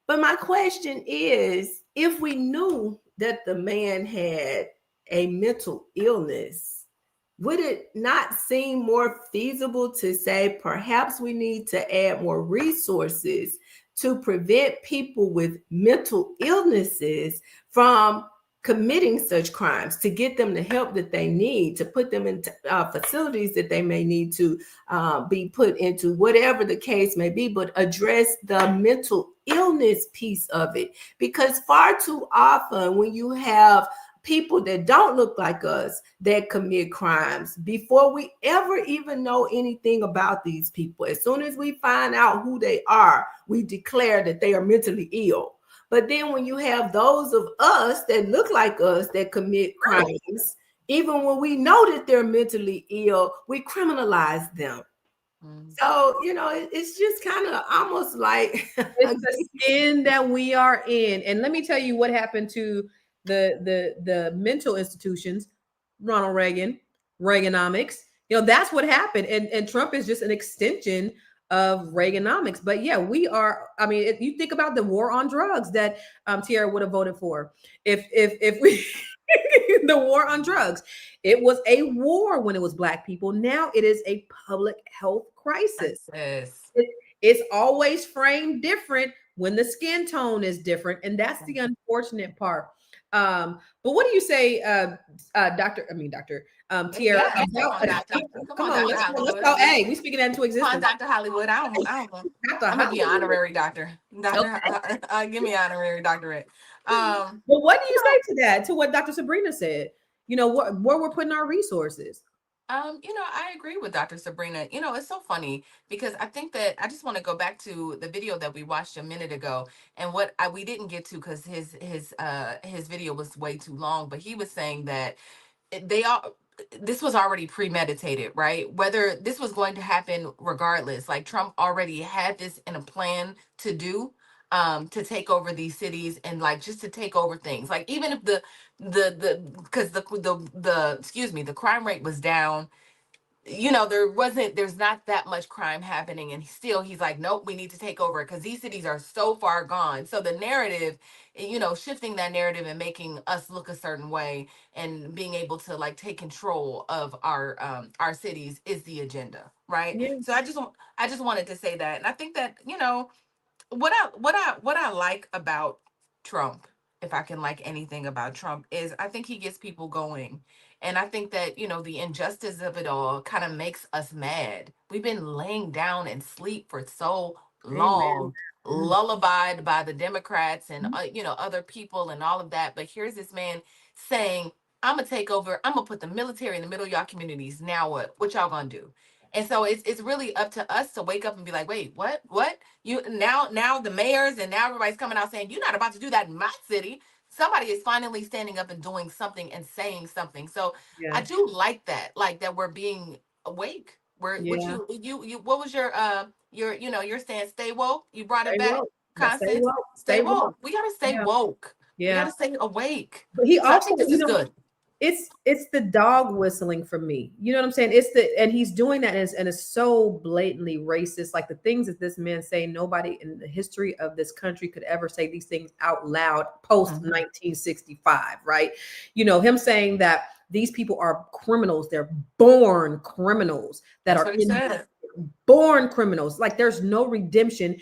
But my question is, if we knew that the man had a mental illness, would it not seem more feasible to say perhaps we need to add more resources to prevent people with mental illnesses from committing such crimes, to get them the help that they need, to put them into facilities that they may need to be put into, whatever the case may be, but address the mental illness piece of it? Because far too often, when you have people that don't look like us that commit crimes, before we ever even know anything about these people, as soon as we find out who they are, we declare that they are mentally ill. But then when you have those of us that look like us that commit crimes, even when we know that they're mentally ill, we criminalize them. So, it's just kind of almost like It's the skin that we are in. And let me tell you what happened to the mental institutions, Ronald Reagan, Reaganomics. That's what happened. And Trump is just an extension of Reaganomics. But yeah, we are. I mean, if you think about the war on drugs that Tierra would have voted for, if we the war on drugs, it was a war when it was Black people. Now it is a public health crisis. Yes. It's always framed different when the skin tone is different, and that's the unfortunate part. But what do you say, Doctor Tierra? Yeah, come on, Dr. Let's Hollywood. go. Hey, we speaking that into Come on, existence. Dr. Hollywood. I'm gonna be honorary doctor. Doctor, give me honorary doctorate. But what do you say to that? To what Dr. Sabrina said? Where we're putting our resources. I agree with Dr. Sabrina. It's so funny because I think that I just want to go back to the video that we watched a minute ago, and what we didn't get to because his video was way too long. But he was saying that they all this was already premeditated, right? Whether this was going to happen regardless, like Trump already had this in a plan to do, to take over these cities and like just to take over things. Like even if the because the excuse me, the crime rate was down, there's not that much crime happening, and still he's like, nope, we need to take over because these cities are so far gone. So the narrative, shifting that narrative and making us look a certain way and being able to like take control of our cities is the agenda, right? Yeah. So I just wanted to say that. And I think that what I like about Trump, if I can like anything about Trump, is I think he gets people going. And I think that, the injustice of it all kind of makes us mad. We've been laying down and sleep for so Amen. long, lullabied by the Democrats and other people and all of that. But here's this man saying, I'm gonna take over, I'm gonna put the military in the middle of y'all communities. Now what? What y'all gonna do? And so it's really up to us to wake up and be like, wait, what? What? You now the mayors and now everybody's coming out saying, you're not about to do that in my city. Somebody is finally standing up and doing something and saying something. So I Yeah. do like that we're being awake. What Yeah. you what was your stance? Stay woke. You brought it Stay back, woke. Stay Constance. woke. Stay Stay woke. woke. We gotta stay Yeah. woke. We Yeah. gotta stay awake. But he So I also, think this is good. it's the dog whistling for me. You know what I'm saying? And he's doing that, and it's so blatantly racist. Like the things that this man say, nobody in the history of this country could ever say these things out loud post Mhm. 1965, right? Him saying that these people are criminals, they're born criminals that That's are what he in said. born criminals. Like there's no redemption